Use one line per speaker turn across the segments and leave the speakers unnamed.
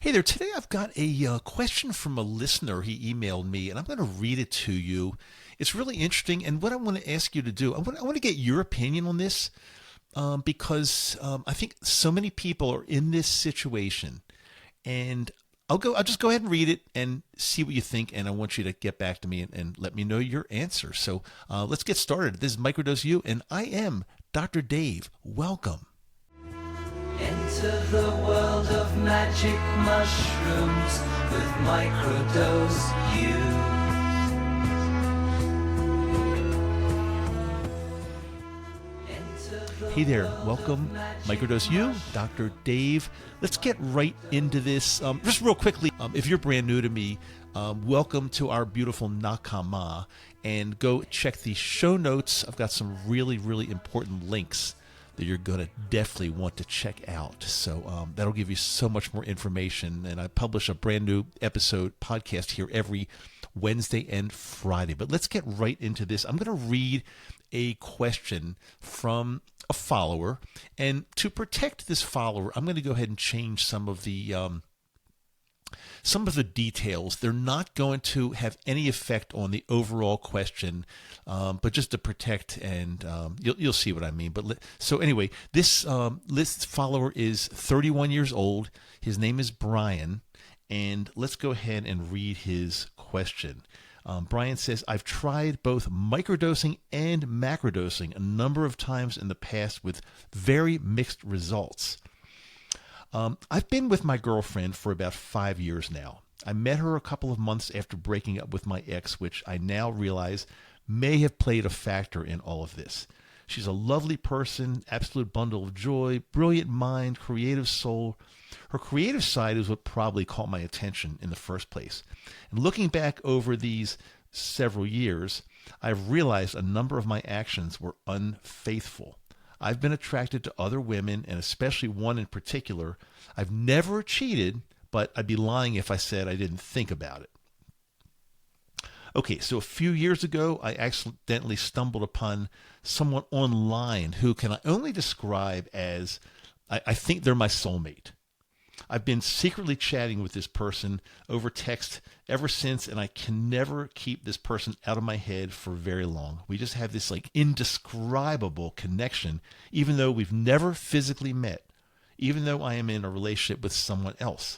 Hey there, today I've got a question from a listener. He emailed me, and I'm going to read it to you. It's really interesting, and what I want to ask you to do, I want to get your opinion on this because I think so many people are in this situation, and I'll just go ahead and read it and see what you think, and I want you to get back to me and let me know your answer. So let's get started. This is Microdose U, and I am Dr. Dave. Welcome.
Enter the world of magic mushrooms with Microdose U.
Hey there, welcome, Microdose U, Dr. Dave. Let's get right into this. Just real quickly, if you're brand new to me, welcome to our beautiful Nakama, and go check the show notes. I've got some really, really important links that you're going to definitely want to check out. So that'll give you so much more information. And I publish a brand new podcast here every Wednesday and Friday. But let's get right into this. I'm going to read a question from a follower. And to protect this follower, I'm going to go ahead and change some of the details. They're not going to have any effect on the overall question, but just to protect, and you'll see what I mean. But so anyway, this follower is 31 years old. His name is Brian, and let's go ahead and read his question. Brian says, I've tried both microdosing and macrodosing a number of times in the past with very mixed results. I've been with my girlfriend for about 5 years now. I met her a couple of months after breaking up with my ex, which I now realize may have played a factor in all of this. She's a lovely person, absolute bundle of joy, brilliant mind, creative soul. Her creative side is what probably caught my attention in the first place. And looking back over these several years, I've realized a number of my actions were unfaithful. I've been attracted to other women, and especially one in particular. I've never cheated, but I'd be lying if I said I didn't think about it. Okay, so a few years ago, I accidentally stumbled upon someone online who can I only describe as, I think they're my soulmate. I've been secretly chatting with this person over text ever since, and I can never keep this person out of my head for very long. We just have this indescribable connection, even though we've never physically met, even though I am in a relationship with someone else.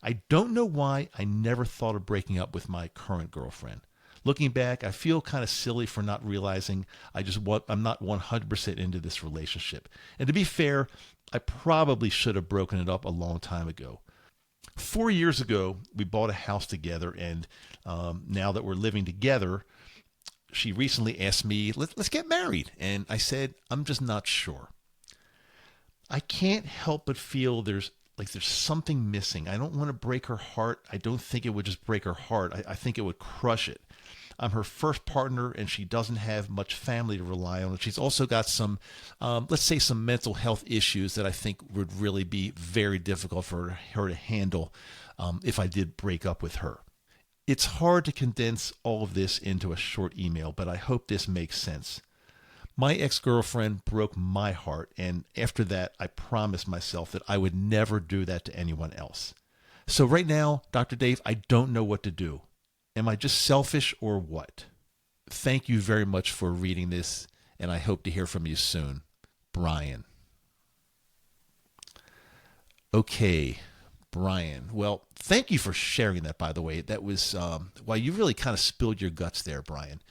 I don't know why I never thought of breaking up with my current girlfriend. Looking back, I feel kind of silly for not realizing I'm not 100% into this relationship. And to be fair, I probably should have broken it up a long time ago. 4 years ago, we bought a house together, and now that we're living together, she recently asked me, let's get married. And I said, I'm just not sure. I can't help but feel there's something missing. I don't want to break her heart. I don't think it would just break her heart. I think it would crush it. I'm her first partner, and she doesn't have much family to rely on. She's also got some, let's say, some mental health issues that I think would really be very difficult for her to handle if I did break up with her. It's hard to condense all of this into a short email, but I hope this makes sense. My ex-girlfriend broke my heart, and after that, I promised myself that I would never do that to anyone else. So right now, Dr. Dave, I don't know what to do. Am I just selfish or what? Thank you very much for reading this, and I hope to hear from you soon. Brian. Okay, Brian. Well, thank you for sharing that, by the way. That was, you really kind of spilled your guts there, Brian.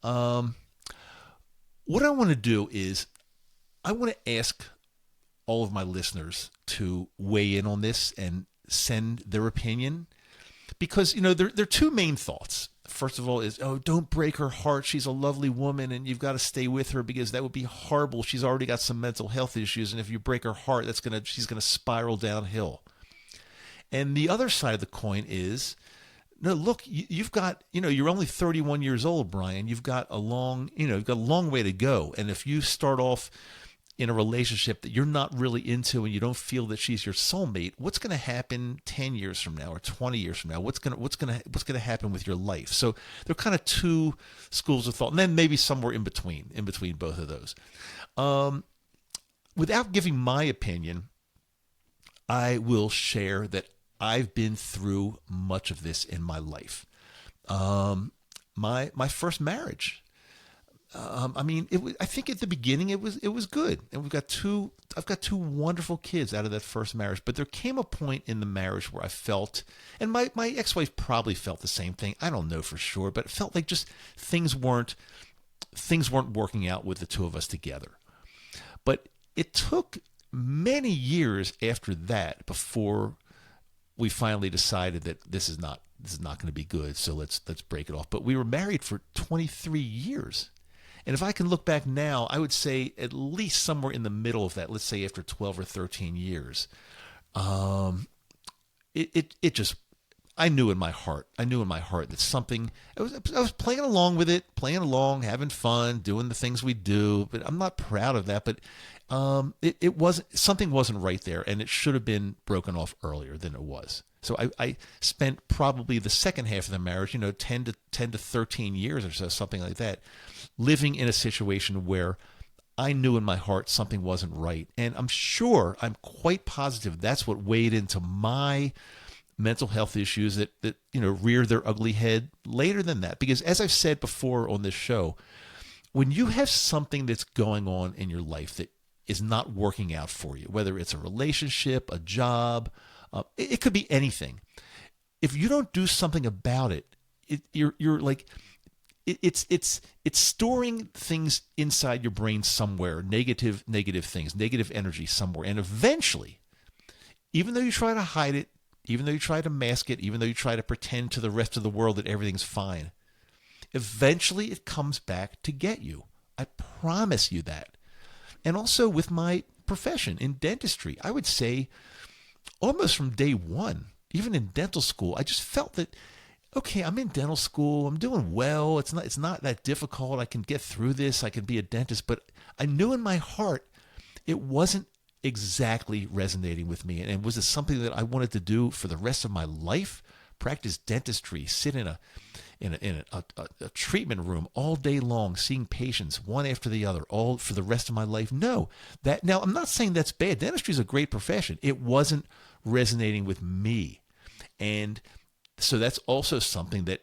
What I want to do is I want to ask all of my listeners to weigh in on this and send their opinion, because, there are two main thoughts. First of all is, don't break her heart. She's a lovely woman, and you've got to stay with her because that would be horrible. She's already got some mental health issues, and if you break her heart, she's going to spiral downhill. And the other side of the coin is, no, look, you've got, you're only 31 years old, Brian. You've got a long way to go. And if you start off in a relationship that you're not really into and you don't feel that she's your soulmate, what's going to happen 10 years from now or 20 years from now? What's going to happen with your life? So they're kind of two schools of thought, and then maybe somewhere in between both of those. Without giving my opinion, I will share that I've been through much of this in my life. My first marriage. I mean, it was. I think at the beginning it was good, and I've got two wonderful kids out of that first marriage. But there came a point in the marriage where I felt, and my ex-wife probably felt the same thing. I don't know for sure, but it felt like just things weren't working out with the two of us together. But it took many years after that before we finally decided that this is not going to be good. So let's break it off. But we were married for 23 years. And if I can look back now, I would say at least somewhere in the middle of that, let's say after 12 or 13 years, it just, I knew in my heart that something, I was playing along with it, having fun, doing the things we do, but I'm not proud of that. But something wasn't right there, and it should have been broken off earlier than it was. So I spent probably the second half of the marriage, 10 to 13 years or so, something like that, living in a situation where I knew in my heart something wasn't right. And I'm quite positive that's what weighed into my mental health issues that reared their ugly head later than that. Because as I've said before on this show, when you have something that's going on in your life that is not working out for you, whether it's a relationship, a job, it could be anything. If you don't do something about it, you're like, it's storing things inside your brain somewhere, negative things, negative energy somewhere, and eventually, even though you try to hide it, even though you try to mask it, even though you try to pretend to the rest of the world that everything's fine, eventually it comes back to get you. I promise you that. And also with my profession in dentistry, I would say almost from day one, even in dental school, I just felt that, okay, I'm in dental school, I'm doing well, it's not that difficult, I can get through this, I can be a dentist, but I knew in my heart it wasn't exactly resonating with me. And was it something that I wanted to do for the rest of my life? Practice dentistry, sit in a treatment room all day long, seeing patients one after the other, all for the rest of my life? No. Now, I'm not saying that's bad. Dentistry is a great profession. It wasn't resonating with me. And so that's also something that,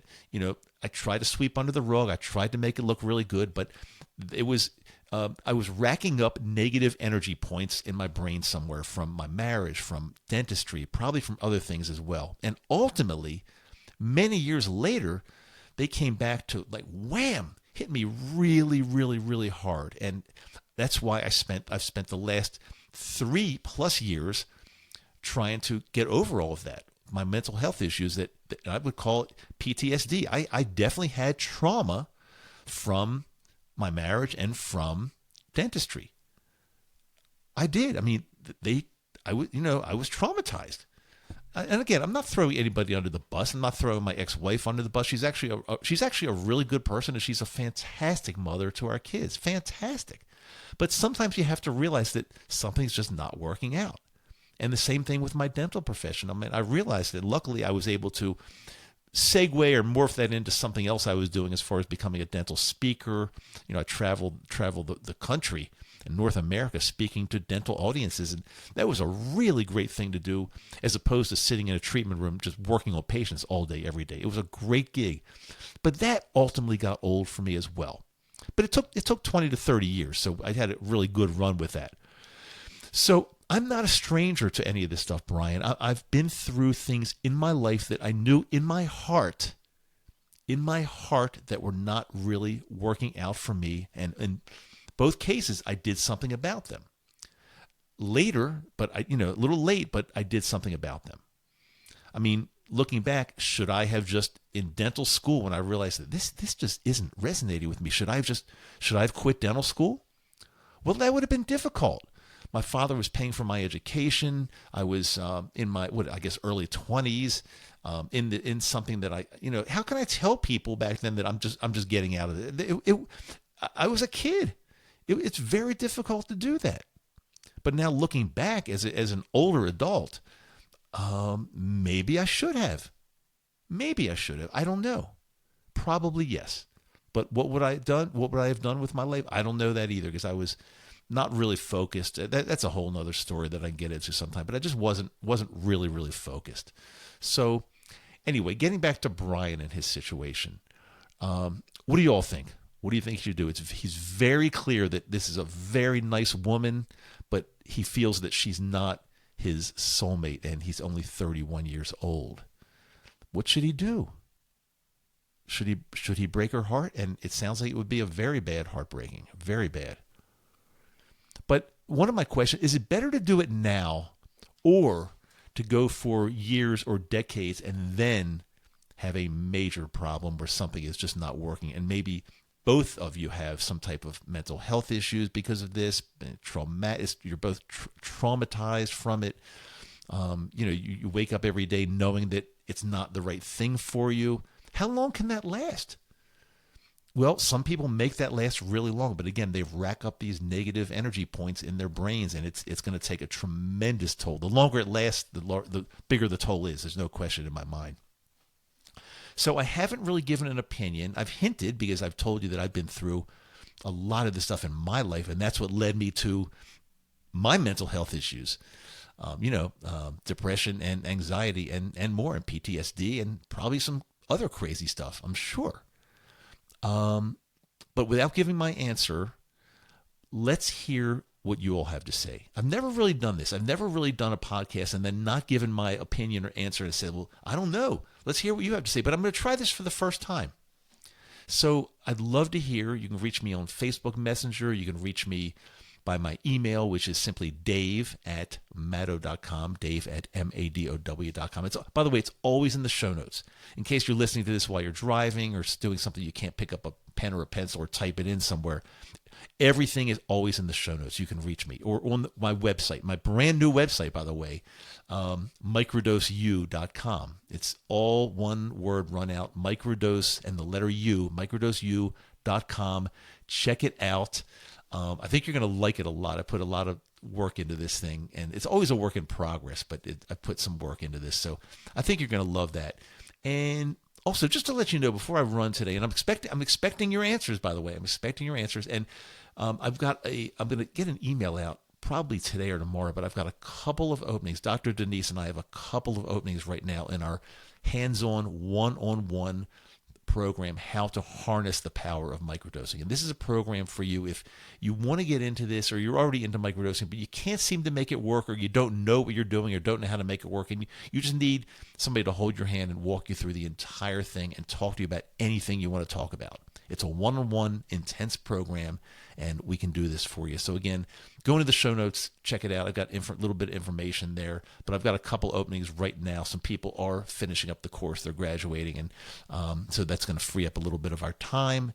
I tried to sweep under the rug. I tried to make it look really good, but it was, I was racking up negative energy points in my brain somewhere from my marriage, from dentistry, probably from other things as well. And ultimately, many years later, they came back to like, wham, hit me really, really, really hard. And that's why I've spent the last 3+ years trying to get over all of that. My mental health issues that I would call it PTSD. I definitely had trauma from my marriage and from dentistry. I did. I mean, I was traumatized. And again, I'm not throwing anybody under the bus. I'm not throwing my ex-wife under the bus. She's actually a really good person, and she's a fantastic mother to our kids. Fantastic. But sometimes you have to realize that something's just not working out. And the same thing with my dental profession. I mean, I realized that luckily I was able to segue or morph that into something else I was doing as far as becoming a dental speaker. I traveled the country in North America speaking to dental audiences, and that was a really great thing to do as opposed to sitting in a treatment room just working on patients all day, every day. It was a great gig. But that ultimately got old for me as well. But it took 20 to 30 years, so I had a really good run with that. So I'm not a stranger to any of this stuff, Brian. I've been through things in my life that I knew in my heart that were not really working out for me. And in both cases, I did something about them. Later, but a little late, but I did something about them. I mean, looking back, should I have just in dental school when I realized that this just isn't resonating with me? Should I have quit dental school? Well, that would have been difficult. My father was paying for my education. I was in my early 20s, in something that how can I tell people back then that I'm just getting out of it? I was a kid. It's very difficult to do that. But now looking back as an older adult, maybe I should have. I don't know. Probably yes. But what would I have done with my life? I don't know that either, because I was not really focused. That's a whole nother story that I can get into sometime, but I just wasn't really, really focused. So anyway, getting back to Brian and his situation, what do you all think? What do you think he should do? He's very clear that this is a very nice woman, but he feels that she's not his soulmate, and he's only 31 years old. What should he do? Should he break her heart? And it sounds like it would be a very bad heartbreaking, very bad. But one of my questions, is it better to do it now or to go for years or decades and then have a major problem where something is just not working, and maybe both of you have some type of mental health issues because of this, you're both traumatized from it. You wake up every day knowing that it's not the right thing for you. How long can that last? Well, some people make that last really long, but again, they rack up these negative energy points in their brains, and it's going to take a tremendous toll. The longer it lasts, the bigger the toll is. There's no question in my mind. So I haven't really given an opinion. I've hinted because I've told you that I've been through a lot of this stuff in my life, and that's what led me to my mental health issues. Depression and anxiety and more, and PTSD, and probably some other crazy stuff, I'm sure. But without giving my answer, let's hear what you all have to say. I've never really done this. I've never really done a podcast and then not given my opinion or answer and said, well, I don't know. Let's hear what you have to say. But I'm going to try this for the first time. So I'd love to hear. You can reach me on Facebook Messenger. You can reach me by my email, which is simply dave@mado.com, dave@madow.com. By the way, it's always in the show notes. In case you're listening to this while you're driving or doing something you can't pick up a pen or a pencil or type it in somewhere, everything is always in the show notes. You can reach me. Or on my website, my brand new website, by the way, microdoseu.com. It's all one word run out, microdose and the letter U, microdoseu.com. Check it out. I think you're going to like it a lot. I put a lot of work into this thing, and it's always a work in progress, but I put some work into this. So I think you're going to love that. And also, just to let you know, before I run today, and I'm expecting your answers, by the way. I'm expecting your answers. And I'm going to get an email out probably today or tomorrow, but I've got a couple of openings. Dr. Denise and I have a couple of openings right now in our hands-on, one-on-one program, How to Harness the Power of Microdosing. And this is a program for you if you want to get into this, or you're already into microdosing, but you can't seem to make it work, or you don't know what you're doing, or don't know how to make it work, and you just need somebody to hold your hand and walk you through the entire thing and talk to you about anything you want to talk about. It's a one-on-one intense program, and we can do this for you. So again, go into the show notes, check it out. I've got a little bit of information there, but I've got a couple openings right now. Some people are finishing up the course. They're graduating, and so that's going to free up a little bit of our time.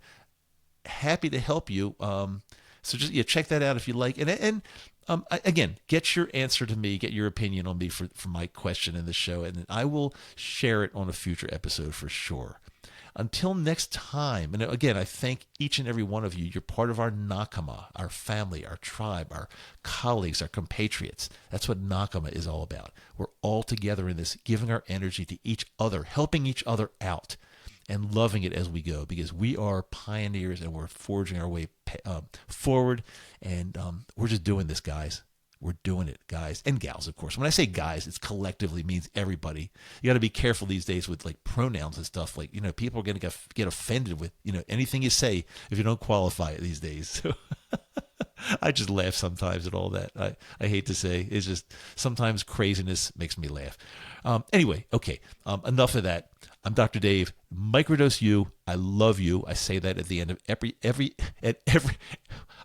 Happy to help you. So just check that out if you like. And again, get your answer to me, get your opinion on me for my question in the show, and I will share it on a future episode for sure. Until next time, and again, I thank each and every one of you. You're part of our Nakama, our family, our tribe, our colleagues, our compatriots. That's what Nakama is all about. We're all together in this, giving our energy to each other, helping each other out, and loving it as we go, because we are pioneers and we're forging our way forward, and we're just doing this, guys. We're doing it, guys and gals, of course. When I say guys, it's collectively means everybody. You got to be careful these days with like pronouns and stuff. Like, people are going to get offended with, anything you say if you don't qualify it these days. So I just laugh sometimes at all that. I hate to say, it's just sometimes craziness makes me laugh. Anyway, okay, enough of that. I'm Dr. Dave, Microdose U. I love you. I say that at the end of every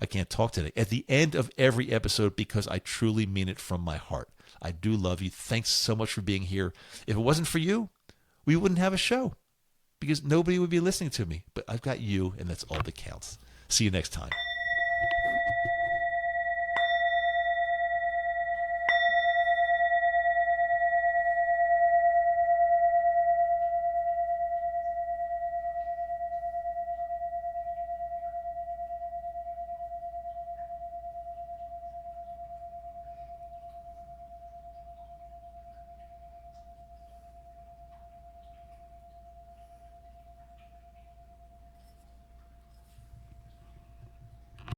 I can't talk today. At the end of every episode, because I truly mean it from my heart. I do love you. Thanks so much for being here. If it wasn't for you, we wouldn't have a show, because nobody would be listening to me. But I've got you, and that's all that counts. See you next time.